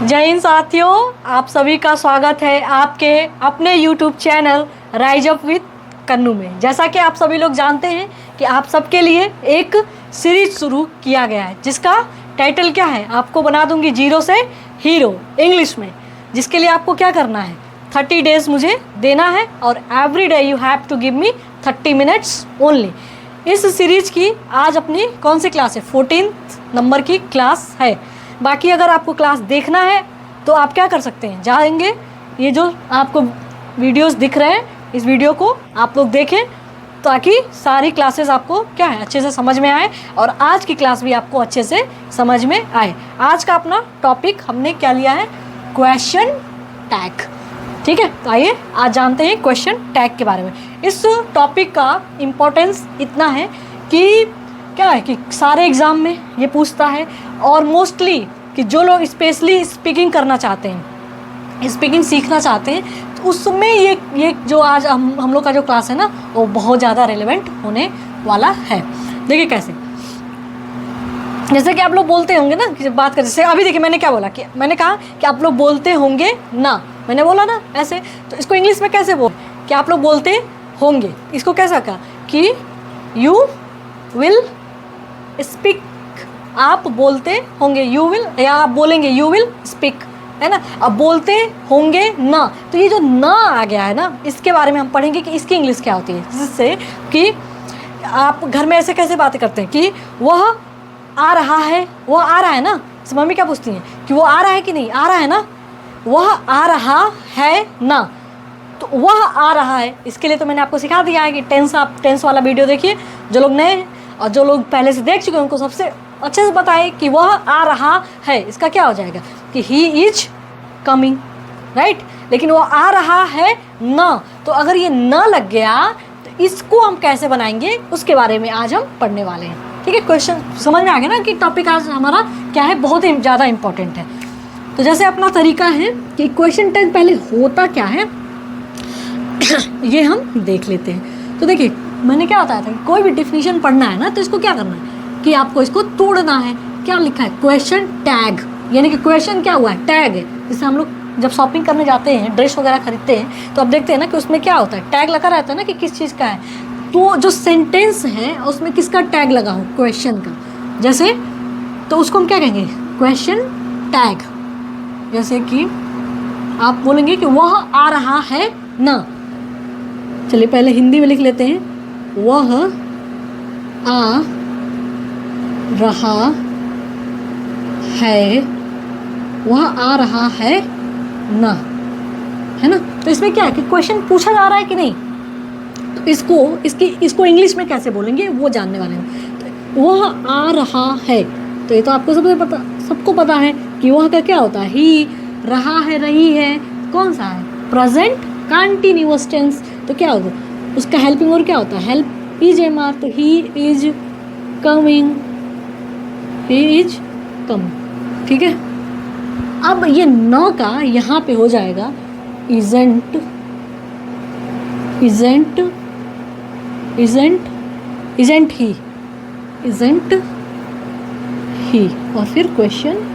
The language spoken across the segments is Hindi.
जय हिंद साथियों, आप सभी का स्वागत है आपके अपने YouTube channel rise up with Kannu में। जैसा कि आप सभी लोग जानते हैं कि आप सबके लिए एक सीरीज शुरू किया गया है जिसका टाइटल क्या है, आपको बना दूंगी जीरो से हीरो इंग्लिश में, जिसके लिए आपको क्या करना है 30 डेज मुझे देना है और every day you have to give me 30 minutes only. इस सीरीज की आज अपनी कौन सी क्लास है, 14th नंबर की क्लास है। बाकी अगर आपको क्लास देखना है तो आप क्या कर सकते हैं, जाएंगे ये जो आपको वीडियोस दिख रहे हैं इस वीडियो को आप लोग देखें ताकि सारी क्लासेस आपको क्या है अच्छे से समझ में आए और आज की क्लास भी आपको अच्छे से समझ में आए। आज का अपना टॉपिक हमने क्या लिया है, क्वेश्चन टैग। ठीक है, तो आइए आज जानते हैं क्वेश्चन टैग के बारे में। इस टॉपिक का इम्पोर्टेंस इतना है कि क्या है कि सारे एग्ज़ाम में ये पूछता है और मोस्टली कि जो लोग स्पेशली स्पीकिंग करना चाहते हैं, स्पीकिंग सीखना चाहते हैं, तो उसमें ये जो आज हम लोग का जो क्लास है ना वो बहुत ज़्यादा रेलेवेंट होने वाला है। देखिए कैसे, जैसे कि आप लोग बोलते होंगे ना कि बात कर, जैसे अभी देखिए मैंने क्या बोला कि मैंने कहा कि आप लोग बोलते होंगे ना, मैंने बोला ना ऐसे, तो इसको इंग्लिश में कैसे बोल कि आप लोग बोलते होंगे, इसको कैसा कहा कि यू विल स्पीक, आप बोलते होंगे यू विल, या आप बोलेंगे यू विल स्पीक, है ना। अब बोलते होंगे ना, तो ये जो ना आ गया है ना इसके बारे में हम पढ़ेंगे कि इसकी इंग्लिश क्या होती है, जिससे कि आप घर में ऐसे कैसे बातें करते हैं कि वह आ रहा है, वो आ रहा है ना, तो मम्मी क्या पूछती हैं कि वो आ रहा है कि नहीं, आ रहा है ना, वह आ रहा है ना, तो वह आ रहा है। इसके लिए तो मैंने आपको सिखा दिया है कि टेंस, आप टेंस वाला वीडियो देखिए, जो लोग नए हैं और जो लोग पहले से देख चुके हैं उनको सबसे अच्छे से बताए कि वह आ रहा है, इसका क्या हो जाएगा कि ही इज कमिंग, राइट। लेकिन वो आ रहा है ना, तो अगर ये ना लग गया तो इसको हम कैसे बनाएंगे उसके बारे में आज हम पढ़ने वाले हैं। ठीक है, क्वेश्चन समझ में आ गया ना कि टॉपिक आज हमारा क्या है, बहुत ही ज़्यादा इंपॉर्टेंट है। तो जैसे अपना तरीका है कि क्वेश्चन टैग पहले होता क्या है ये हम देख लेते हैं। तो देखिए मैंने क्या बताया था कि कोई भी डिफिनीशन पढ़ना है ना तो इसको क्या करना है कि आपको इसको तोड़ना है। क्या लिखा है, क्वेश्चन टैग, यानी कि क्वेश्चन क्या हुआ है, टैग है। जैसे हम लोग जब शॉपिंग करने जाते हैं, ड्रेस वगैरह खरीदते हैं, तो अब देखते हैं ना कि उसमें क्या होता है, टैग लगा रहता है ना कि किस चीज़ का है। तो जो सेंटेंस है उसमें किसका टैग लगा हो, क्वेश्चन का। जैसे तो उसको हम क्या कहेंगे, क्वेश्चन टैग। जैसे कि आप बोलेंगे कि वह आ रहा है ना, चलिए पहले हिंदी में लिख लेते हैं, वह आ रहा है, वह आ रहा है ना, है ना। तो इसमें क्या है कि क्वेश्चन पूछा जा रहा है कि नहीं, तो इसको इंग्लिश में कैसे बोलेंगे वो जानने वाले हैं। तो वह आ रहा है, तो ये तो आपको सबको पता है कि वह का क्या होता है, ही, रहा है, रही है, कौन सा है, प्रेजेंट कंटिन्यूअस टेंस। तो क्या होगा उसका हेल्पिंग वर्ब क्या होता है, हेल्प इज एम आर, तो he is coming, he is coming. ठीक है, अब ये नौ का यहाँ पे हो जाएगा इजेंट, इजेंट, इजेंट, इजेंट ही, इजेंट ही, और फिर क्वेश्चन।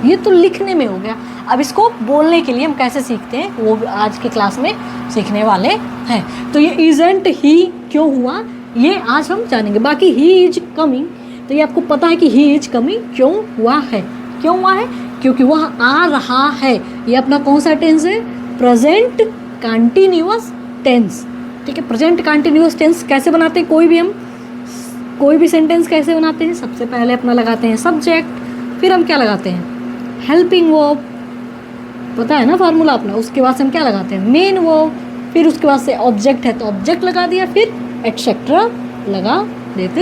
ये तो लिखने में हो गया। अब इसको बोलने के लिए हम कैसे सीखते हैं वो आज के क्लास में सीखने वाले हैं। तो ये इजेंट ही क्यों हुआ ये आज हम जानेंगे। बाकी ही इज कमिंग, तो ये आपको पता है कि ही इज कमिंग क्यों हुआ है, क्यों हुआ है, क्योंकि वह आ रहा है। ये अपना कौन सा टेंस है, प्रेजेंट कंटिन्यूअस टेंस। ठीक है, प्रेजेंट कंटिन्यूअस टेंस कैसे बनाते हैं, कोई भी सेंटेंस कैसे बनाते हैं, सबसे पहले अपना लगाते हैं सब्जेक्ट, फिर हम क्या लगाते हैं, हेल्पिंग वर्ब, पता है ना फार्मूला अपना। उसके बाद से हम क्या लगाते हैं, मेन वर्ब, फिर उसके बाद से ऑब्जेक्ट है तो ऑब्जेक्ट लगा दिया, फिर एक्सेट्रा लगा देते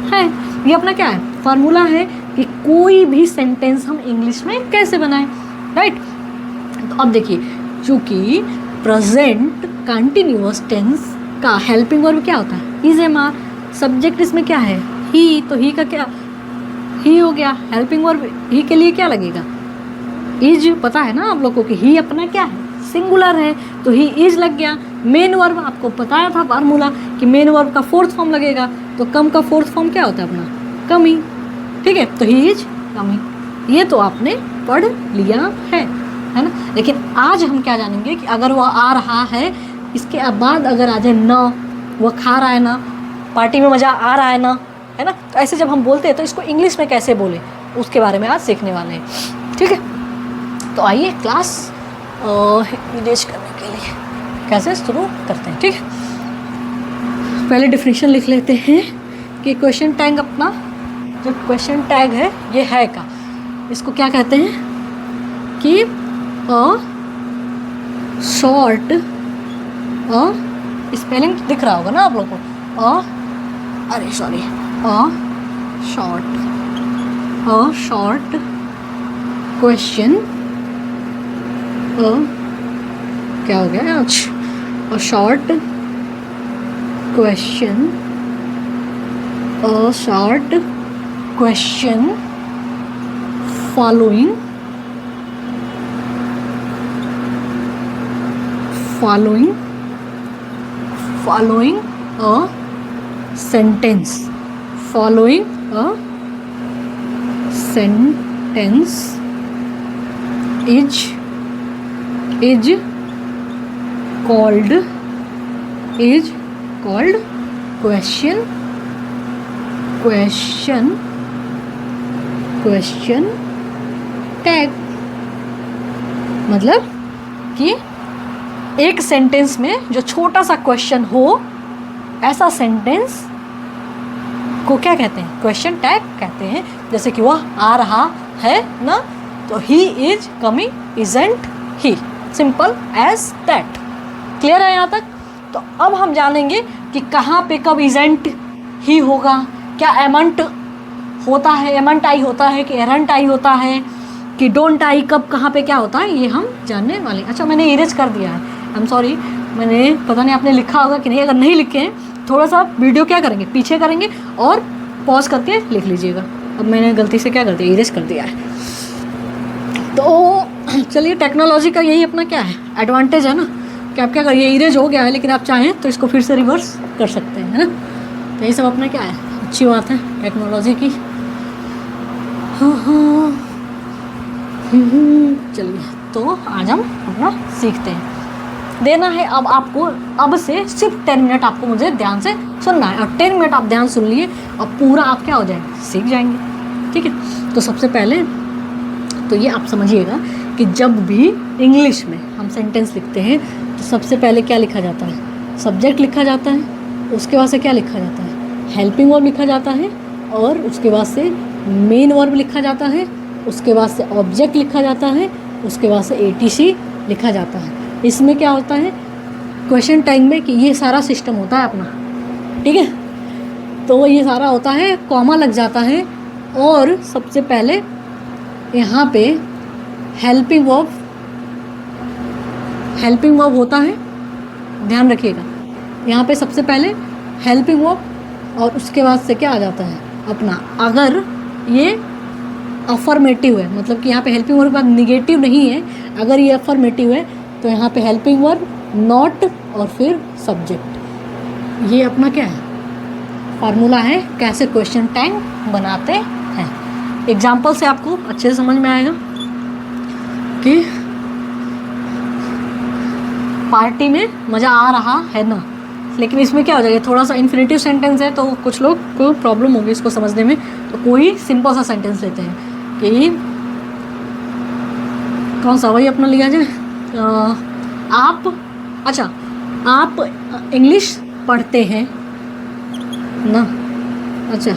हैं। ये अपना क्या है, फार्मूला है कि कोई भी सेंटेंस हम इंग्लिश में कैसे बनाएं, राइट। तो अब देखिए, चूँकि प्रेजेंट कंटिन्यूअस टेंस का हेल्पिंग वर्ब क्या होता है, इज एम आर, सब्जेक्ट इसमें क्या है, ही, तो ही का क्या, ही हो गया। हेल्पिंग वर्ब ही के लिए क्या लगेगा, इज, पता है ना आप लोगों को कि ही अपना क्या है, सिंगुलर है, तो ही इज लग गया। मेन वर्ब आपको बताया था फार्मूला कि मेन वर्ब का फोर्थ फॉर्म लगेगा, तो कम का फोर्थ फॉर्म क्या होता है अपना, कमिंग। ठीक है, तो ही इज कमिंग। ये तो आपने पढ़ लिया है ना। लेकिन आज हम क्या जानेंगे कि अगर वह आ रहा है, इसके बाद अगर आ जाए न, वह खा रहा है ना, पार्टी में मज़ा आ रहा है ना, तो ऐसे जब हम बोलते हैं तो इसको इंग्लिश में कैसे बोले, उसके बारे में आज सीखने वाले हैं। ठीक है, तो आइए क्लास इंगेज करने के लिए कैसे शुरू करते हैं। ठीक है, पहले डिफिनीशन लिख लेते हैं कि क्वेश्चन टैग, अपना जो क्वेश्चन टैग है ये है का, इसको क्या कहते हैं कि शॉर्ट, स्पेलिंग दिख रहा होगा ना आप लोगों को, शॉर्ट क्वेश्चन, क्या हो गया आज, short question following a sentence is called question tag. मतलब कि एक सेंटेंस में जो छोटा सा क्वेश्चन हो, ऐसा सेंटेंस को क्या कहते हैं, क्वेश्चन टैग कहते हैं। जैसे कि वह आ रहा है ना, तो he is coming, isn't he, simple as that. Clear है यहाँ तक? तो अब हम जानेंगे कि कहाँ पे कब इजंट ही होगा, क्या एमंट होता है, एमंट आई होता है कि एरंट आई होता है कि डोंट आई, कब कहाँ पे क्या होता है, ये हम जानने वाले हैं। अच्छा, मैंने इरेज कर दिया है, आई एम सॉरी, मैंने पता नहीं आपने लिखा होगा कि नहीं। अगर नहीं लिखे हैं थोड़ा सा वीडियो क्या करेंगे, पीछे करेंगे और पॉज करके लिख लीजिएगा। अब मैंने गलती से क्या कर दिया, इरेज कर दिया है। तो चलिए, टेक्नोलॉजी का यही अपना क्या है, एडवांटेज है ना, कि आप क्या करिए, इरेज हो गया है लेकिन आप चाहें तो इसको फिर से रिवर्स कर सकते हैं, है ना। तो यही सब अपना क्या है, अच्छी बात है टेक्नोलॉजी की। चलिए, तो आज हम अपना सीखते हैं। देना है अब आपको, अब से सिर्फ 10 मिनट आपको मुझे ध्यान से सुनना है, और 10 मिनट आप ध्यान सुन लिए और पूरा आप क्या हो जाएंगे, सीख जाएंगे। ठीक है, तो सबसे पहले तो ये आप समझिएगा कि जब भी इंग्लिश में हम सेंटेंस लिखते हैं तो सबसे पहले क्या लिखा जाता है, सब्जेक्ट लिखा जाता है, उसके बाद से क्या लिखा जाता है, हेल्पिंग वर्ब लिखा जाता है, और उसके बाद से मेन वर्ब लिखा जाता है, उसके बाद से ऑब्जेक्ट लिखा जाता है, उसके बाद से एटीसी लिखा जाता है। इसमें क्या होता है क्वेश्चन टैग में कि ये सारा सिस्टम होता है अपना। ठीक है, तो ये सारा होता है, कॉमा लग जाता है, और सबसे पहले यहाँ पे हेल्पिंग वर्ब होता है, ध्यान रखिएगा। यहाँ पे सबसे पहले हेल्पिंग वर्ब, और उसके बाद से क्या आ जाता है अपना, अगर ये अफर्मेटिव है, मतलब कि यहाँ पे हेल्पिंग वर्ब के बाद निगेटिव नहीं है, अगर ये अफर्मेटिव है तो यहाँ पे हेल्पिंग वर्ब, नॉट, और फिर सब्जेक्ट। ये अपना क्या है, फार्मूला है कैसे क्वेश्चन टैग बनाते हैं। एग्जाम्पल से आपको अच्छे से समझ में आएगा कि पार्टी में मज़ा आ रहा है ना, लेकिन इसमें क्या हो जाएगा, थोड़ा सा इन्फिनेटिव सेंटेंस है तो कुछ लोग को प्रॉब्लम होगी इसको समझने में। तो कोई सिंपल सा सेंटेंस लेते हैं कि कौन सा, वही अपना लिया जाए, आप इंग्लिश पढ़ते हैं ना, अच्छा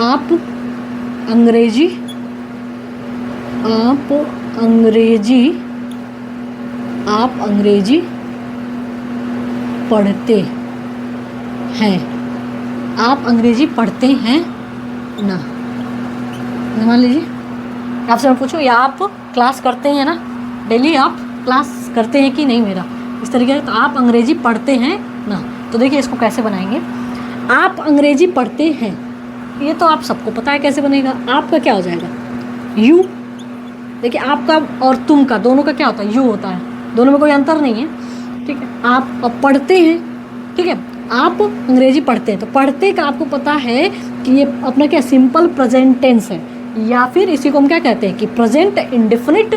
आप अंग्रेजी पढ़ते हैं, आप अंग्रेजी पढ़ते हैं ना। मान लीजिए आपसे मैं पूछूं, या आप क्लास करते हैं ना, डेली आप क्लास करते हैं कि नहीं, मेरा इस तरीके से, तो आप अंग्रेजी पढ़ते हैं ना। तो देखिए इसको कैसे बनाएंगे, आप अंग्रेजी पढ़ते हैं, ये तो आप सबको पता है कैसे बनेगा। आपका क्या हो जाएगा, यू। देखिए आपका और तुम का दोनों का क्या होता है, यू होता है, दोनों में कोई अंतर नहीं है। ठीक है, आप पढ़ते हैं, ठीक है, आप अंग्रेजी पढ़ते हैं, तो पढ़ते का आपको पता है कि ये अपना क्या सिंपल प्रेजेंट टेंस है, या फिर इसी को हम क्या कहते हैं कि प्रेजेंट इंडेफिनिट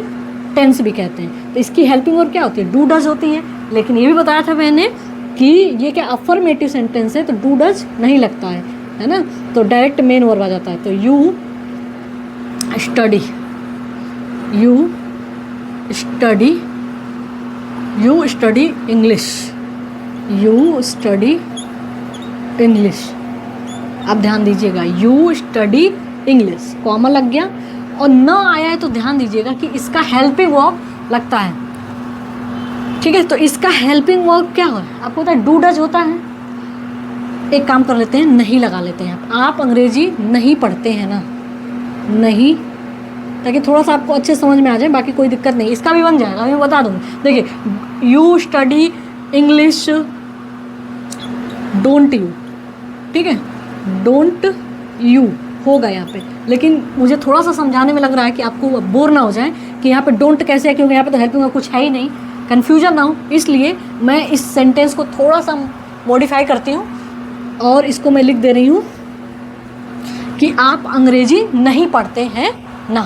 टेंस भी कहते हैं। तो इसकी हेल्पिंग वर्ब क्या होती है? डू डज होती है। लेकिन ये भी बताया था मैंने कि ये क्या अफर्मेटिव सेंटेंस है, तो डू डज नहीं लगता है ना, तो डायरेक्ट मेन वर्ब आ जाता है। तो you study, you study, you study English, you study English. अब ध्यान दीजिएगा, यू स्टडी इंग्लिश, कॉमा लग गया और न आया है तो ध्यान दीजिएगा कि इसका हेल्पिंग वर्ब लगता है। ठीक है, तो इसका हेल्पिंग वर्ब क्या है? आपको पता है डू डज होता है। एक काम कर लेते हैं, नहीं लगा लेते हैं। आप अंग्रेजी नहीं पढ़ते हैं ना, नहीं, ताकि थोड़ा सा आपको अच्छे समझ में आ जाए, बाकी कोई दिक्कत नहीं, इसका भी बन जाएगा, मैं बता दूँगी। देखिए, you study English don't you, ठीक है, डोंट यू होगा यहाँ पे। लेकिन मुझे थोड़ा सा समझाने में लग रहा है कि आपको बोर ना हो जाए कि यहाँ पे डोंट कैसे है, क्योंकि यहाँ पे तो हेल्पिंग वर्ब कुछ है ही नहीं, कन्फ्यूजन ना हो, इसलिए मैं इस सेंटेंस को थोड़ा सा मॉडिफाई करती हूँ और इसको मैं लिख दे रही हूँ कि आप अंग्रेजी नहीं पढ़ते हैं ना।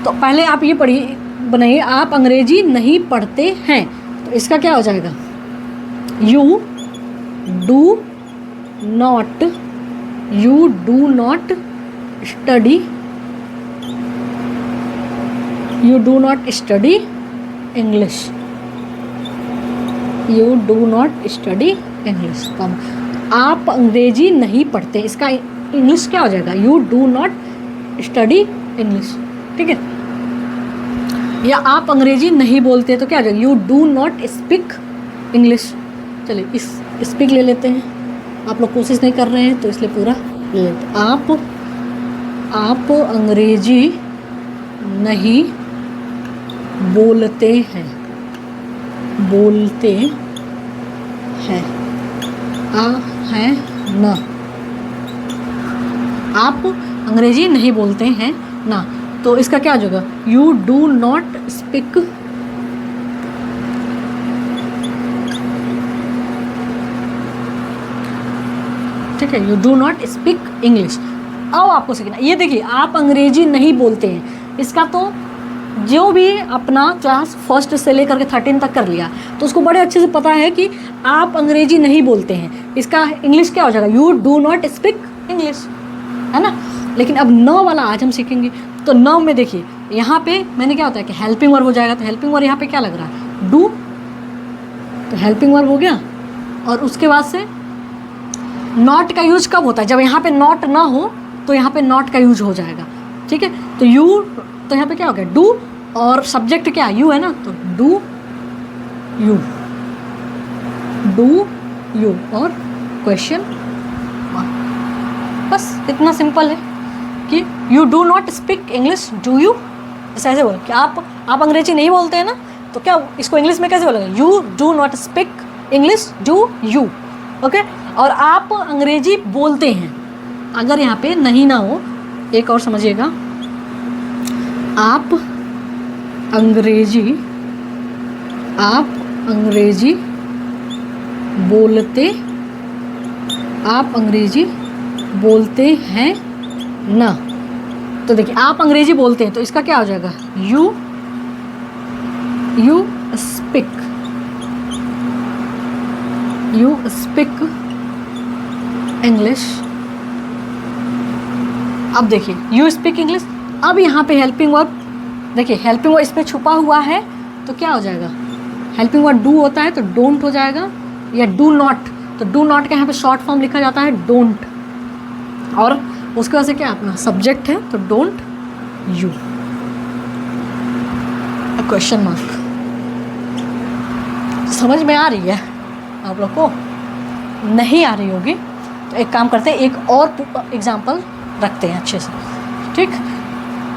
तो पहले आप ये पढ़िए, बनाइए, आप अंग्रेजी नहीं पढ़ते हैं, तो इसका क्या हो जाएगा? You do not, you do not study, you do not study English, you do not study English. आप अंग्रेजी नहीं पढ़ते, इसका इंग्लिश क्या हो जाएगा? You do not study English, ठीक है। या आप अंग्रेजी नहीं बोलते तो क्या हो जाएगा? You do not speak English. चलिए इस स्पीक ले लेते हैं, आप लोग कोशिश नहीं कर रहे हैं तो इसलिए पूरा ले लेते हैं। आप अंग्रेजी नहीं बोलते हैं, बोलते हैं, है ना, आप अंग्रेजी नहीं बोलते हैं ना, तो इसका क्या हो जाएगा? यू डू नॉट स्पीक, ठीक है, you do not speak English. अब आपको सीखना, ये देखिए, आप अंग्रेजी नहीं बोलते हैं, इसका तो जो भी अपना क्लास फर्स्ट से लेकर के 13 तक कर लिया तो उसको बड़े अच्छे से पता है कि आप अंग्रेजी नहीं बोलते हैं, इसका इंग्लिश क्या हो जाएगा? You do not speak English, है ना। लेकिन अब न वाला आज हम सीखेंगे। तो न में देखिए, यहाँ पे मैंने क्या होता है कि हेल्पिंग वर्ब हो जाएगा, तो हेल्पिंग वर्ब यहाँ पे क्या लग रहा है? डू, तो हेल्पिंग वर्ब हो गया। और उसके बाद से नॉट का यूज कब होता है? जब यहाँ पे नॉट ना हो तो यहाँ पे नॉट का यूज हो जाएगा, ठीक है। तो यू, तो यहाँ पे क्या हो गया? डू, और सब्जेक्ट क्या? यू है ना, तो डू यू, डू यू और क्वेश्चन मार्क। बस इतना सिंपल है कि you do not speak English, do you, ऐसे बोल कि आप अंग्रेजी नहीं बोलते हैं ना, तो क्या इसको इंग्लिश में कैसे बोलेंगे? You do not speak English, do you, okay. और आप अंग्रेजी बोलते हैं, अगर यहाँ पे नहीं ना हो, एक और समझिएगा, आप अंग्रेजी बोलते, आप अंग्रेजी बोलते हैं ना, तो देखिए आप अंग्रेजी बोलते हैं तो इसका क्या हो जाएगा? You speak English. अब देखिए, यू स्पीक इंग्लिश। अब यहाँ पे हेल्पिंग वर्ब, देखिए हेल्पिंग वर्ब इस पर छुपा हुआ है, तो क्या हो जाएगा? हेल्पिंग वर्ब डू होता है तो डोंट हो जाएगा, या डू नॉट, तो डू नॉट का यहाँ पे शॉर्ट फॉर्म लिखा जाता है डोंट, और उसके वजह से क्या अपना सब्जेक्ट है तो डोंट यू, क्वेश्चन मार्क। समझ में आ रही है आप लोग को? नहीं आ रही होगी तो एक काम करते हैं, एक और एग्जाम्पल रखते हैं अच्छे से, ठीक।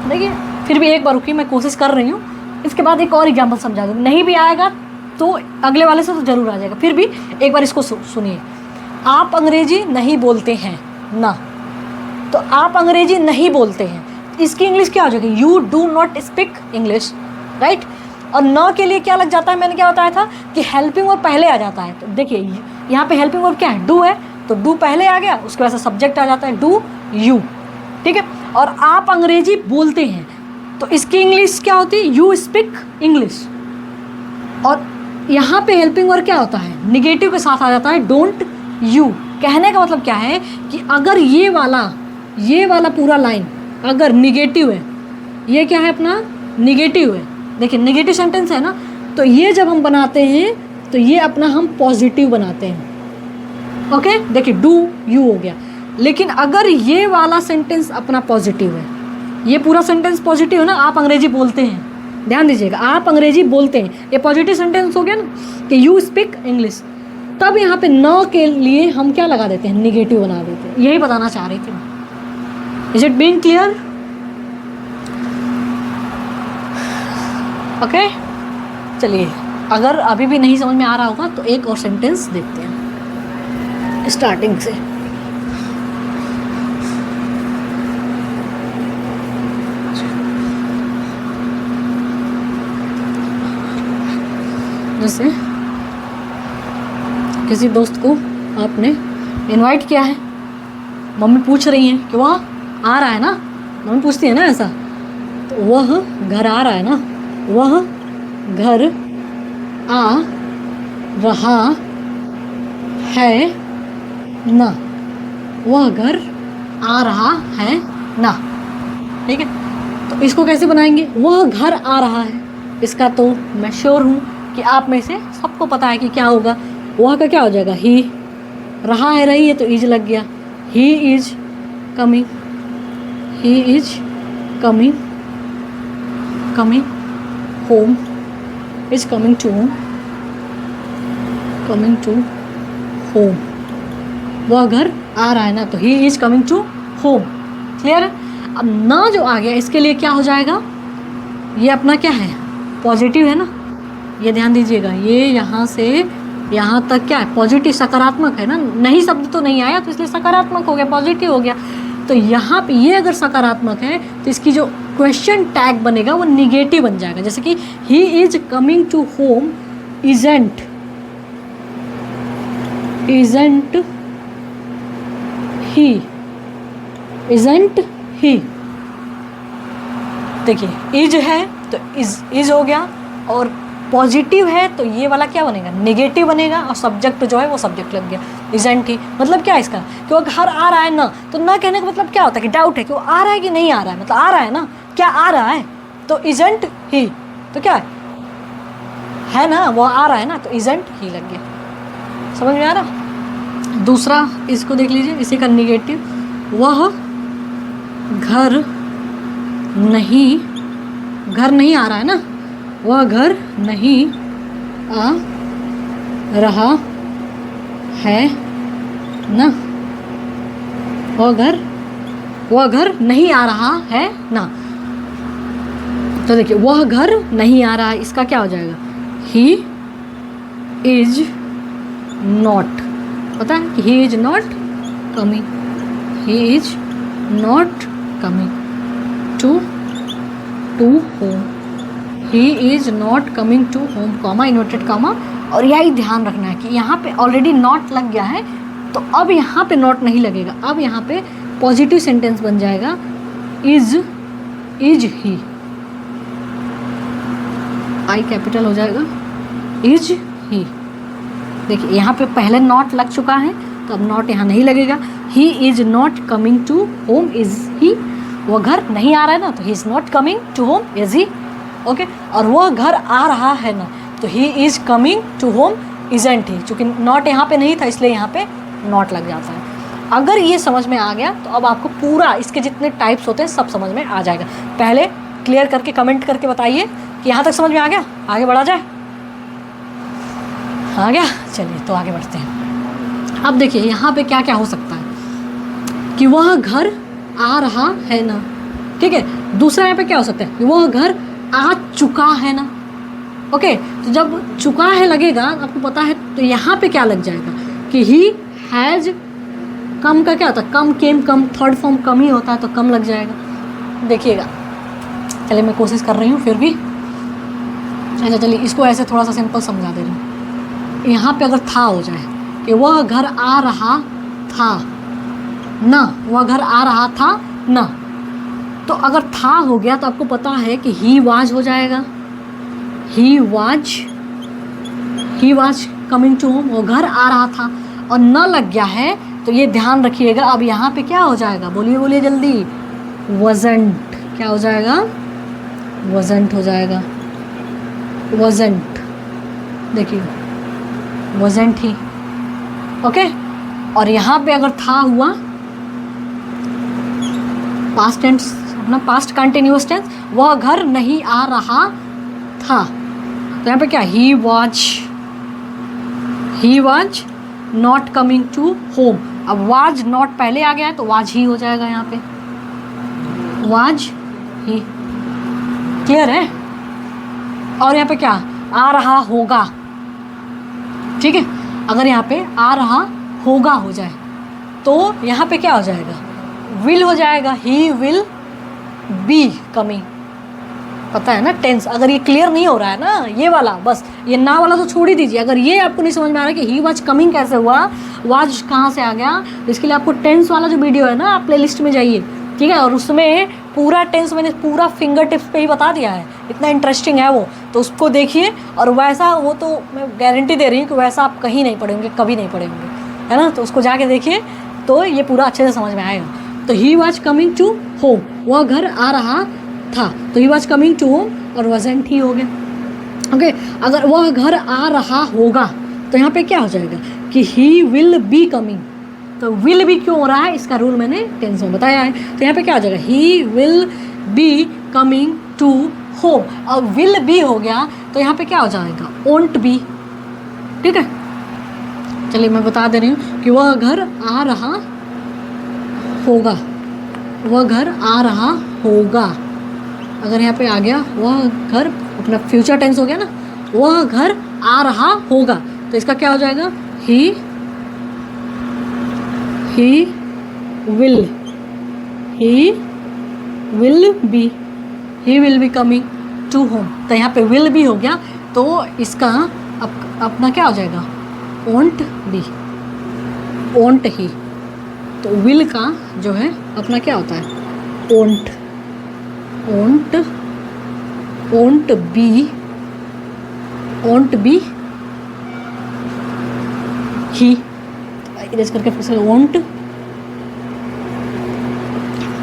देखिए फिर भी एक बार रुकी, मैं कोशिश कर रही हूँ, इसके बाद एक और एग्जाम्पल समझा दूँ। नहीं भी आएगा तो अगले वाले से तो ज़रूर आ जाएगा, फिर भी एक बार इसको सुनिए। आप अंग्रेजी नहीं बोलते हैं ना, तो आप अंग्रेजी नहीं बोलते हैं, इसकी इंग्लिश क्या हो जाएगी? You do not speak English, right. और न के लिए क्या लग जाता है? मैंने क्या बताया था कि हेल्पिंग वर्ब पहले आ जाता है। तो देखिए यहाँ पे हेल्पिंग वर्ब क्या है? डू है, तो डू पहले आ गया, उसके बाद से सब्जेक्ट आ जाता है डू यू, ठीक है। और आप अंग्रेजी बोलते हैं, तो इसकी इंग्लिश क्या होती है? You speak English. और यहाँ पे हेल्पिंग वर्ब क्या होता है? निगेटिव के साथ आ जाता है डोंट यू। कहने का मतलब क्या है कि अगर ये वाला पूरा लाइन अगर निगेटिव है, ये क्या है अपना? निगेटिव है। देखिए निगेटिव सेंटेंस है ना, तो ये जब हम बनाते हैं तो ये अपना हम पॉजिटिव बनाते हैं। ओके, देखिए डू यू हो गया। लेकिन अगर ये वाला सेंटेंस अपना पॉजिटिव है, ये पूरा सेंटेंस पॉजिटिव है ना, आप अंग्रेजी बोलते हैं, ध्यान दीजिएगा, आप अंग्रेजी बोलते हैं, ये पॉजिटिव सेंटेंस हो गया ना कि यू स्पीक इंग्लिश। तब यहाँ पे न के लिए हम क्या लगा देते हैं? निगेटिव बना देते हैं। यही बताना चाह रही थी मैं। Is it being clear? Okay, चलिए, अगर अभी भी नहीं समझ में आ रहा होगा तो एक और सेंटेंस देखते हैं स्टार्टिंग से। जैसे किसी दोस्त को आपने इनवाइट किया है, मम्मी पूछ रही हैं कि वह आ रहा है ना, मम्मी पूछती है ना ऐसा, तो वह घर आ रहा है ना, वह घर आ रहा है ना, वह घर आ रहा है ना। ठीक है, तो इसको कैसे बनाएंगे? वह घर आ रहा है, इसका तो मैं श्योर हूँ कि आप में से सबको पता है कि क्या होगा। वह का क्या हो जाएगा? ही। रहा है, रही है तो इज लग गया। He is coming, he is coming, coming home, is coming to home, coming to home. वह घर आ रहा है ना, तो he is coming to home. Clear है? अब ना जो आ गया इसके लिए क्या हो जाएगा? ये अपना क्या है? पॉजिटिव है ना, ये ध्यान दीजिएगा, ये यहाँ से यहाँ तक क्या है? पॉजिटिव, सकारात्मक है ना। नहीं शब्द तो नहीं आया तो इसलिए सकारात्मक हो गया, पॉजिटिव हो गया। तो यहाँ पे ये अगर सकारात्मक है तो इसकी जो क्वेश्चन टैग बनेगा वो निगेटिव बन जाएगा। जैसे कि he is coming to home isn't, isn't he, isn't he. देखिए इज है तो इज हो गया, और पॉजिटिव है तो ये वाला क्या बनेगा? नेगेटिव बनेगा, और सब्जेक्ट जो है वो सब्जेक्ट लग गया, इजंट ही। मतलब क्या है इसका? कि वो घर आ रहा है ना, तो ना कहने का मतलब क्या होता है कि डाउट है कि वो आ रहा है कि नहीं आ रहा है, मतलब आ रहा है ना, क्या आ रहा है, तो इजंट ही, तो क्या है ना, वो आ रहा है ना, तो इजंट ही लग गया। समझ में आ रहा? दूसरा इसको देख लीजिए, इसी का निगेटिव, वह घर नहीं आ रहा है ना, वह घर नहीं आ रहा है ना, वह घर नहीं आ रहा है ना। तो देखिए वह घर नहीं आ रहा है, इसका क्या हो जाएगा? ही इज नॉट, पता है कि he is not coming, he is not coming to home, he is not coming to home, comma, inverted comma. और यही ध्यान रखना है कि यहाँ पे ऑलरेडी नॉट लग गया है, तो अब यहाँ पे नॉट नहीं लगेगा, अब यहाँ पे पॉजिटिव सेंटेंस बन जाएगा, इज ही, आई कैपिटल हो जाएगा, इज ही। देखिए यहाँ पे पहले नॉट लग चुका है, तो अब नॉट यहाँ नहीं लगेगा। He is not coming to home, is he. वो घर नहीं आ रहा है ना, तो he is not coming to home, is he. Okay, और वह घर आ रहा है ना, तो he is coming to home, isn't he. चूँकि नॉट यहाँ पे नहीं था इसलिए यहाँ पे नॉट लग जाता है। अगर ये समझ में आ गया तो अब आपको पूरा इसके जितने टाइप्स होते हैं सब समझ में आ जाएगा। पहले क्लियर करके कमेंट करके बताइए कि यहाँ तक समझ में आ गया, आगे बढ़ा जाए। आ गया? चलिए तो आगे बढ़ते हैं। अब देखिए यहाँ पे क्या क्या हो सकता है कि वह घर आ रहा है ना, ठीक है। दूसरा यहाँ पे क्या हो सकता है कि वह घर आ चुका है ना। ओके, तो जब चुका है लगेगा, आपको पता है, तो यहाँ पे क्या लग जाएगा कि ही हैज़ कम का क्या होता है, कम, केम, कम, थर्ड फॉर्म कम ही होता है, तो कम लग जाएगा। देखिएगा, चलिए मैं कोशिश कर रही हूँ फिर भी। अच्छा चलिए इसको ऐसे थोड़ा सा सिंपल समझा दे रही हूँ। यहाँ पे अगर था हो जाए कि वह घर आ रहा था ना, वह घर आ रहा था ना, तो अगर था हो गया तो आपको पता है कि ही वाज हो जाएगा, he was coming to home, वो घर आ रहा था, और न लग गया है तो ये ध्यान रखिएगा। अब यहाँ पे क्या हो जाएगा, बोलिए बोलिए जल्दी, वज़न्ट। क्या हो जाएगा, वज़न्ट हो जाएगा, वज़न्ट, देखिए वज़न्ट ही, ओके। और यहाँ पे अगर था हुआ, पास्ट टेंस, अपना पास्ट कंटिन्यूअस टेंस, वह घर नहीं आ रहा था, तो यहाँ पे क्या, he was not coming to home. अब वाज नॉट पहले आ गया है तो वाज ही हो जाएगा, यहाँ पे वाज ही, क्लियर है। और यहाँ पे क्या, आ रहा होगा, ठीक है। अगर यहाँ पे आ रहा होगा हो जाए तो यहाँ पे क्या हो जाएगा, विल हो जाएगा, ही विल बी कमिंग। पता है ना टेंस, अगर ये क्लियर नहीं हो रहा है ना ये वाला, बस ये ना वाला तो छोड़ ही दीजिए। अगर ये आपको नहीं समझ में आ रहा है कि ही वाज कमिंग कैसे हुआ, वाज कहाँ से आ गया, तो इसके लिए आपको टेंस वाला जो वीडियो है ना, आप प्ले लिस्ट में जाइए, ठीक है। और उसमें पूरा टेंस मैंने पूरा फिंगर टिप्स पे ही बता दिया है, इतना इंटरेस्टिंग है वो, तो उसको देखिए। और वैसा वो तो मैं गारंटी दे रही हूँ कि वैसा आप कहीं नहीं पढ़ेंगे, कभी नहीं पढ़ेंगे, है ना। तो उसको जाके देखिए तो ये पूरा अच्छे से समझ में आएगा। तो he was coming to home, वह घर आ रहा था, तो he was coming to home, और वज़न्ट ही हो गया, ओके। अगर वह घर आ रहा होगा तो यहाँ पे क्या हो जाएगा कि ही विल बी कमिंग। तो विल बी क्यों हो रहा है, इसका रूल मैंने टेंस में बताया है। तो यहाँ पे क्या हो जाएगा, he will be coming to home, और विल बी हो गया तो यहाँ पे क्या हो जाएगा, ओंट बी, ठीक है। चलिए मैं बता दे रही हूँ कि वह घर आ रहा होगा, वह घर आ रहा होगा। अगर यहाँ पे आ गया वह घर, अपना फ्यूचर टेंस हो गया ना, वह घर आ रहा होगा, तो इसका क्या हो जाएगा, he will be coming to home. तो यहाँ पे विल बी हो गया तो इसका अपना क्या हो जाएगा, ओंट बी, ओंट ही। तो विल का जो है अपना क्या होता है, ओंट बी ही। इरेज करके फिर से, ओंट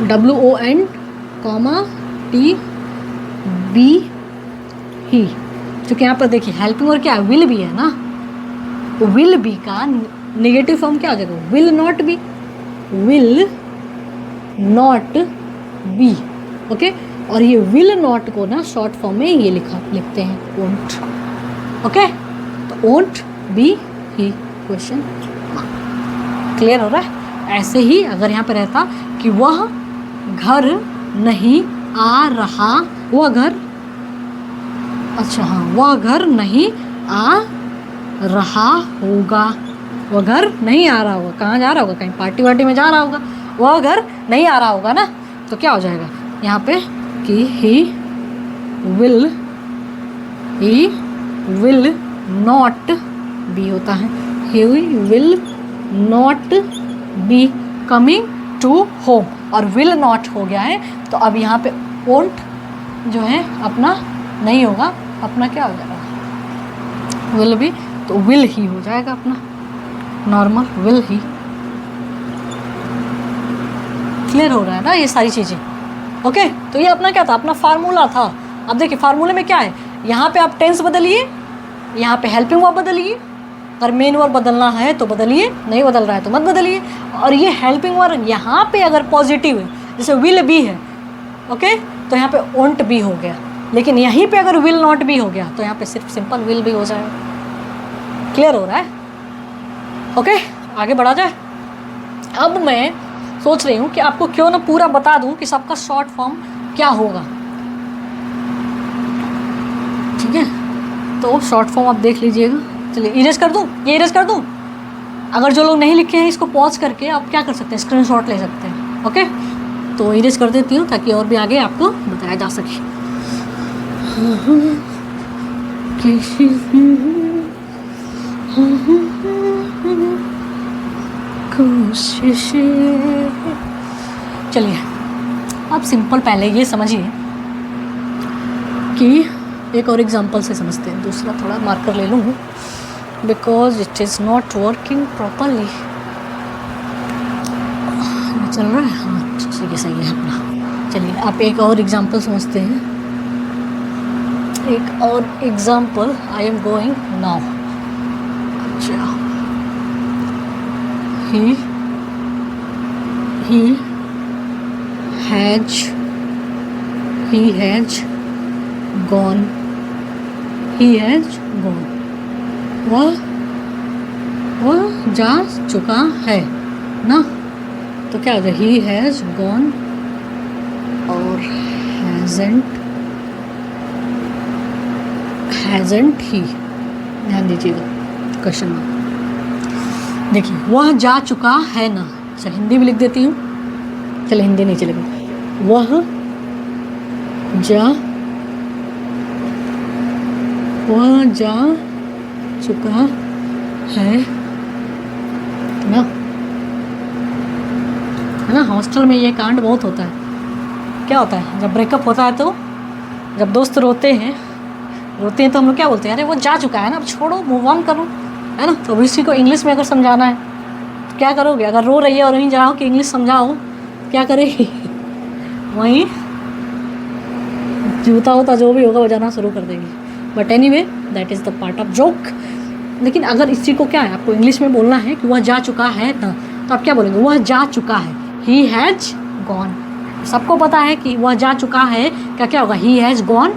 WONT ही। क्योंकि यहाँ पर देखिए हेल्पिंग और क्या, विल बी है ना, तो विल बी का नेगेटिव फॉर्म क्या हो जाएगा, विल नॉट बी, ओके। और ये विल नॉट को ना शॉर्ट फॉर्म में ये लिखते हैं ओंट, ओके। तो ओंट बी ही, क्वेश्चन क्लियर हो रहा है। ऐसे ही अगर यहाँ पे रहता कि वह घर नहीं आ रहा, वह घर, अच्छा हाँ, वह घर नहीं आ रहा होगा, वह घर नहीं आ रहा होगा, कहाँ जा रहा होगा, कहीं पार्टी वार्टी में जा रहा होगा, वह घर नहीं आ रहा होगा ना, तो क्या हो जाएगा यहाँ पे कि ही विल नॉट बी होता है, he will not be coming to home, और विल नॉट हो गया है तो अब यहाँ पे ओंट जो है अपना नहीं होगा, अपना क्या हो जाएगा, विल बी, तो विल ही हो जाएगा अपना नॉर्मल, विल ही। क्लियर हो रहा है ना ये सारी चीज़ें, ओके। तो ये अपना क्या था, अपना फार्मूला था। अब देखिए फार्मूले में क्या है, यहाँ पे आप टेंस बदलिए, यहाँ पे हेल्पिंग वर्ब बदलिए, अगर मेन वर्ब बदलना है तो बदलिए, नहीं बदल रहा है तो मत बदलिए। और ये हेल्पिंग वर्ब यहाँ पे अगर पॉजिटिव है, जैसे विल बी है, ओके, तो यहाँ पे ओंट बी हो गया। लेकिन यहीं पे अगर विल नॉट बी हो गया तो यहाँ पे सिर्फ सिंपल विल बी हो जाएगा। क्लियर हो रहा है, ओके। आगे बढ़ा जाए। अब मैं सोच रही हूँ कि आपको क्यों ना पूरा बता दूँ कि सबका शॉर्ट फॉर्म क्या होगा, ठीक है। तो शॉर्ट फॉर्म आप देख लीजिएगा। चलिए इरेज कर दूँ, ये इरेज कर दूँ। अगर जो लोग नहीं लिखे हैं इसको पॉज करके आप क्या कर सकते हैं, स्क्रीनशॉट ले सकते हैं, ओके। तो इरेज कर देती हूँ ताकि और भी आगे आपको बताया जा सके। चलिए आप सिंपल पहले ये समझिए कि एक और एग्जांपल से समझते हैं। दूसरा थोड़ा मार्कर ले लूँ because it is not working properly. चल रहा है, हाँ ठीक है, सही है अपना। चलिए आप एक और एग्जांपल समझते हैं। एक और example, I am going now. अच्छा, he has gone, वह जा चुका है ना, तो क्या हो जाए, he has gone और hasn't he। ध्यान दीजिएगा क्वेश्चन में। देखिए वह जा चुका है ना, अच्छा हिंदी भी लिख देती हूँ, चलो हिंदी नहीं चलेगा। वह जा चुका है ना, है ना। हॉस्टल में ये कांड बहुत होता है। क्या होता है, जब ब्रेकअप होता है तो जब दोस्त रोते हैं तो हम लोग क्या बोलते हैं, अरे वो जा चुका है ना, अब छोड़ो, मूव ऑन करो, है ना। तो इसी को इंग्लिश में अगर समझाना है तो क्या करोगे, अगर रो रही है और वहीं जाओ कि इंग्लिश समझाओ, क्या करेगी वहीं जूता होता जो भी होगा बजाना शुरू कर देगी। But anyway that is the part of joke. लेकिन अगर इसी को क्या है, आपको इंग्लिश में बोलना है कि वह जा चुका है ना, तो आप क्या बोलेंगे, वह जा चुका है, ही हैज़ गॉन। सबको पता है कि वह जा चुका है, क्या होगा, ही हैज़ गॉन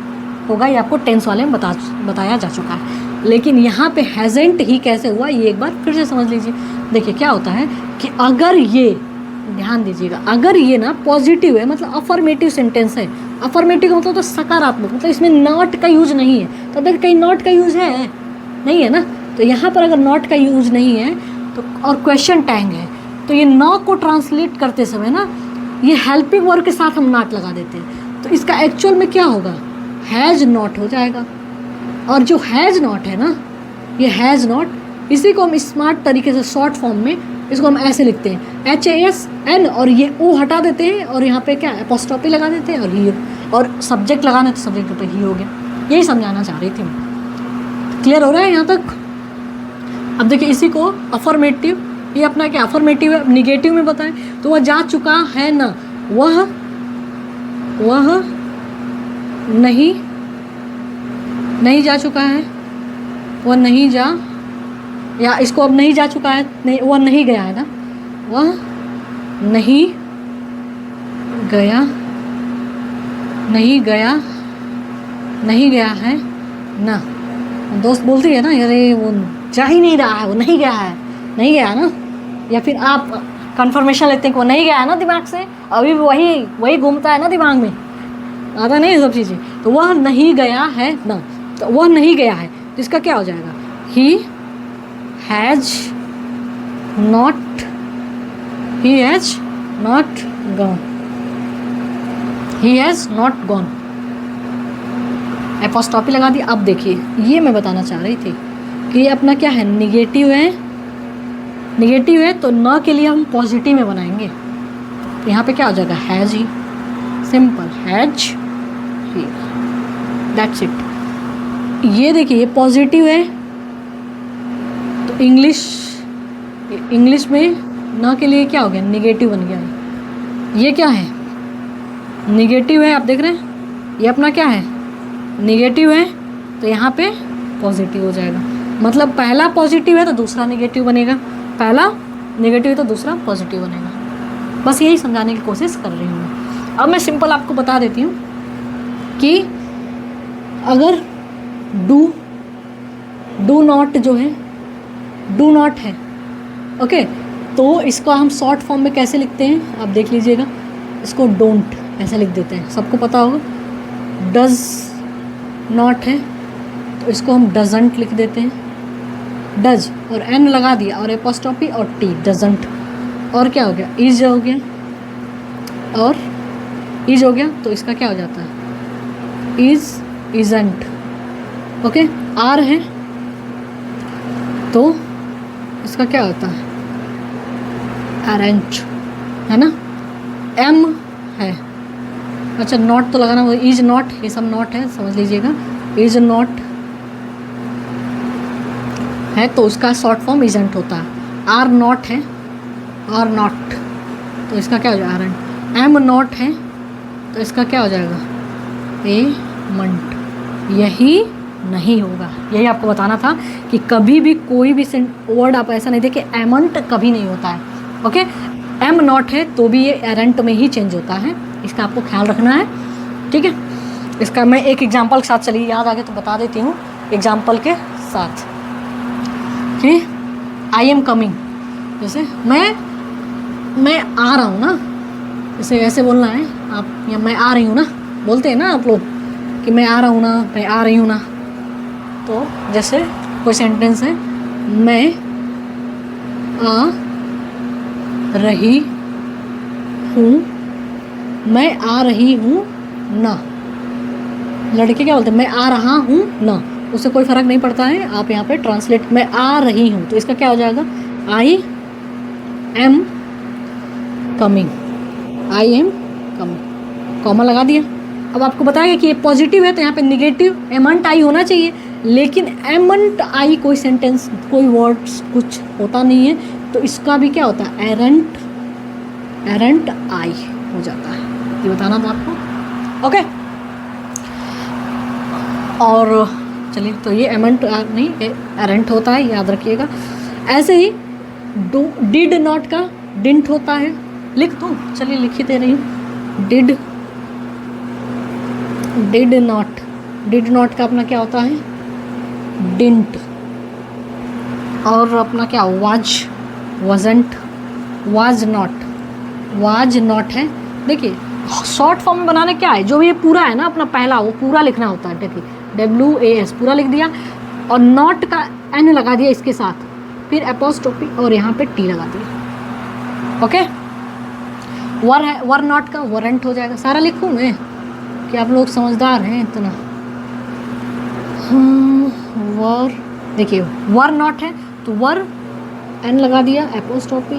होगा, ये आपको टेंस वाले में बताया जा चुका है। लेकिन यहाँ पे हैज़ेंट ही कैसे हुआ, ये एक बार फिर से समझ लीजिए। देखिए क्या होता है कि अगर ये, ध्यान दीजिएगा, अगर ये ना पॉजिटिव है, मतलब अफर्मेटिव सेंटेंस है। अफर्मेटिव मतलब तो सकारात्मक, मतलब इसमें नॉट का यूज नहीं है। तो देखिए कहीं नॉट का यूज है, नहीं है ना। तो यहाँ पर अगर नॉट का यूज नहीं है तो, और क्वेश्चन टैग है, तो ये नॉ को ट्रांसलेट करते समय ना ये हेल्पिंग वर्ब के साथ हम नॉट लगा देते हैं। तो इसका एक्चुअल में क्या होगा, हैज़ नॉट हो जाएगा। और जो हैज़ नॉट है ना, ये हैज़ नॉट, इसी को हम स्मार्ट तरीके से शॉर्ट फॉर्म में इसको हम ऐसे लिखते हैं, HASN, और ये ओ हटा देते हैं और यहाँ पे क्या एपोस्ट्रोफी लगा देते हैं, और ही, और सब्जेक्ट लगाना तो सब्जेक्ट पे ही हो गया। यही समझाना चाह रही थी मैं। क्लियर हो रहा है यहाँ तक। अब देखिए इसी को अफर्मेटिव, ये अपना क्या अफर्मेटिव है, निगेटिव में बताएं तो वह जा चुका है ना, वह नहीं जा चुका है, वह नहीं जा, या इसको अब नहीं जा चुका है, नहीं वह नहीं गया है ना, वह नहीं गया है ना। दोस्त बोलती है ना, अरे वो जा ही नहीं रहा है, वो नहीं गया है ना। या फिर आप कंफर्मेशन लेते हैं कि वो नहीं गया है ना दिमाग से, अभी वही घूमता है ना दिमाग में, आता नहीं सब चीज़ें। तो वह नहीं गया है ना, तो वह नहीं गया है, तो इसका क्या हो जाएगा, he has not gone. Apostrophe लगा दी। अब देखिए ये मैं बताना चाह रही थी कि ये अपना क्या है, निगेटिव है, तो न के लिए हम पॉजिटिव में बनाएंगे। तो यहाँ पे क्या हो जाएगा, has he, simple, has he, that's it. ये देखिए ये पॉजिटिव है, तो इंग्लिश में न के लिए क्या हो गया, निगेटिव बन गया है। ये क्या है, निगेटिव है, आप देख रहे हैं, ये अपना क्या है, निगेटिव है, तो यहाँ पे पॉजिटिव हो जाएगा। मतलब पहला पॉजिटिव है तो दूसरा निगेटिव बनेगा, पहला निगेटिव है तो दूसरा पॉजिटिव बनेगा। बस यही समझाने की कोशिश कर रही हूँ मैं। अब मैं सिंपल आपको बता देती हूँ कि अगर डू नॉट जो है, डू नॉट है, ओके, तो इसको हम शॉर्ट फॉर्म में कैसे लिखते हैं आप देख लीजिएगा। इसको डोंट ऐसे लिख देते हैं, सबको पता होगा। डज नॉट है तो इसको हम डजंट लिख देते हैं, डज और एन लगा दिया और एपोस्ट्रोफी और टी, डजंट। और क्या हो गया, इज हो गया, और इज हो गया, तो इसका क्या हो जाता है, इज, इजंट। ओके, आर है तो इसका क्या होता है, अरेंट, है ना। एम है अच्छा नॉट तो लगाना, इज नॉट, ये सब नॉट है, समझ लीजिएगा। इज नॉट है तो उसका शॉर्ट फॉर्म इजंट होता है। आर नॉट है, आर नॉट, तो इसका क्या हो जाएगा? आरंट। एम नॉट है तो इसका क्या हो जाएगा? ए मंट। यही नहीं होगा, यही आपको बताना था कि कभी भी कोई भी वर्ड आप ऐसा नहीं देखें एमंट कभी नहीं होता है। ओके, एम नॉट है तो भी ये एरेंट में ही चेंज होता है, इसका आपको ख्याल रखना है। ठीक है, इसका मैं एक एग्जांपल के साथ, चलिए याद आ गया तो बता देती हूँ एग्जांपल के साथ कि आई एम कमिंग, जैसे मैं आ रहा हूँ ना, जैसे ऐसे बोलना है आप, या मैं आ रही हूँ ना, बोलते हैं ना आप लोग कि मैं आ रहा हूँ ना, मैं आ रही हूँ ना। तो जैसे कोई सेंटेंस है, मैं आ रही हूँ, मैं आ रही हूँ ना। लड़के क्या बोलते हैं? मैं आ रहा हूँ ना, उससे कोई फ़र्क नहीं पड़ता है। आप यहाँ पे ट्रांसलेट, मैं आ रही हूँ, तो इसका क्या हो जाएगा? I am coming, I am coming, comma लगा दिया। अब आपको बताया कि ये पॉजिटिव है तो यहाँ पे निगेटिव एमंट आई होना चाहिए, लेकिन एमंट आई कोई सेंटेंस, कोई वर्ड्स कुछ होता नहीं है, तो इसका भी क्या होता है? एरेंट, एरेंट आई हो जाता है। ये बताना था आपको। ओके, और चलिए, तो ये एमंट नहीं, एरेंट होता है, याद रखिएगा। ऐसे ही डिड नॉट का डिंट होता है, लिख दूँ? चलिए लिख ही दे रही हूँ। डिड नॉट, डिड नॉट का अपना क्या होता है? डिंट। और अपना क्या? वाज, वजंट, वाज नॉट है। देखिए शॉर्ट फॉर्म में बनाने क्या है, जो ये पूरा है ना अपना पहला, वो पूरा लिखना होता है। देखिए WAS पूरा लिख दिया, और नॉट का N लगा दिया इसके साथ, फिर एपोस्ट्रोफी और यहाँ पे T लगा दिया। ओके, वर नॉट का वरेंट हो जाएगा। सारा लिखूँ मैं कि आप लोग समझदार हैं इतना? वर, देखिए वर नॉट है तो वर N लगा दिया, एपोस्ट्रोफी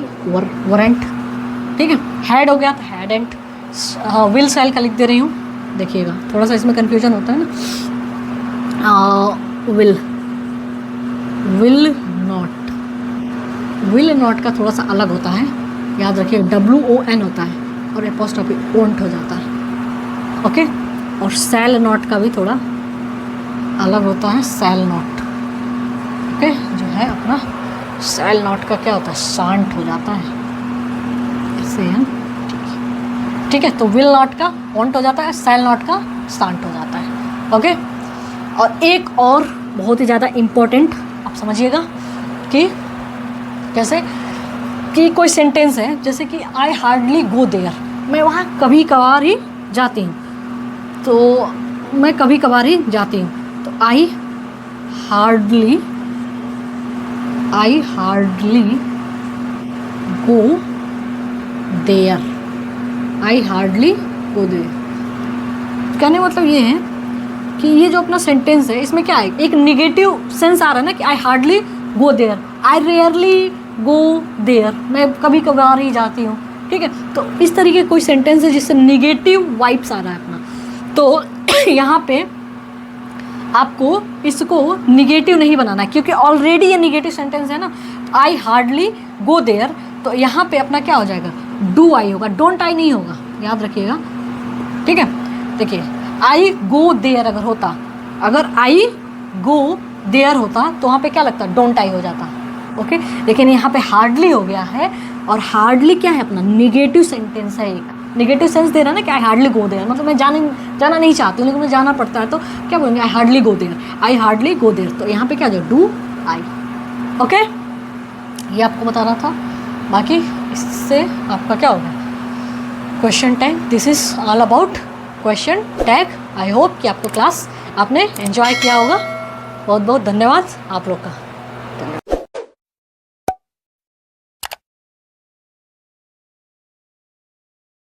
वरेंट। ठीक है, हैड हो गया तो हैडेंट। विल सेल का लिख दे रही हूँ, देखिएगा थोड़ा सा इसमें कन्फ्यूजन होता है ना। विल नॉट का थोड़ा सा अलग होता है, याद रखिए WON होता है और एपोस्ट्रोफी ओंट हो जाता है। ओके, और सेल नॉट का भी थोड़ा अलग होता है, सेल नॉट। ओके, जो है अपना सेल नॉट का क्या होता है? शांट हो जाता है, ऐसे है। ठीक है, तो विल नॉट का ओंट हो जाता है, सेल नॉट का शांट हो जाता है। ओके, और एक और बहुत ही ज़्यादा इम्पोर्टेंट आप समझिएगा कि कैसे कि कोई सेंटेंस है, जैसे कि आई हार्डली गो देयर, मैं वहाँ कभी कभार ही जाती हूँ, तो मैं कभी कभार ही जाती हूँ, तो I hardly go there, I hardly go there. कहने मतलब ये है कि ये जो अपना सेंटेंस है इसमें क्या है? एक निगेटिव सेंस आ रहा है ना कि I hardly go there, I rarely go there, मैं कभी कभार ही जाती हूँ। ठीक है, तो इस तरीके कोई सेंटेंस है जिससे निगेटिव वाइब्स आ रहा है अपना, तो यहाँ पे आपको इसको निगेटिव नहीं बनाना है, क्योंकि ऑलरेडी ये निगेटिव सेंटेंस है ना। आई हार्डली गो देयर, तो यहाँ पे अपना क्या हो जाएगा? डू आई होगा, डोंट आई नहीं होगा, याद रखिएगा। ठीक है, देखिए आई गो देयर अगर होता, अगर आई गो देयर होता तो वहाँ पे क्या लगता? डोंट आई हो जाता। ओके, लेकिन यहाँ पे हार्डली हो गया है, और हार्डली क्या है? अपना निगेटिव सेंटेंस है, एक निगेटिव सेंस दे रहा है ना कि आई हार्डली गो देयर, मतलब मैं जाना नहीं चाहती हूँ लेकिन मुझे जाना पड़ता है, तो क्या बोलेंगे? I hardly go there, I hardly go there, तो यहाँ पे क्या जो डू आई। ओके, ये आपको बता रहा था। बाकी इससे आपका क्या होगा? Question tag, this is all about question tag. I hope कि आपको क्लास आपने एंजॉय किया होगा। बहुत बहुत धन्यवाद आप लोग का।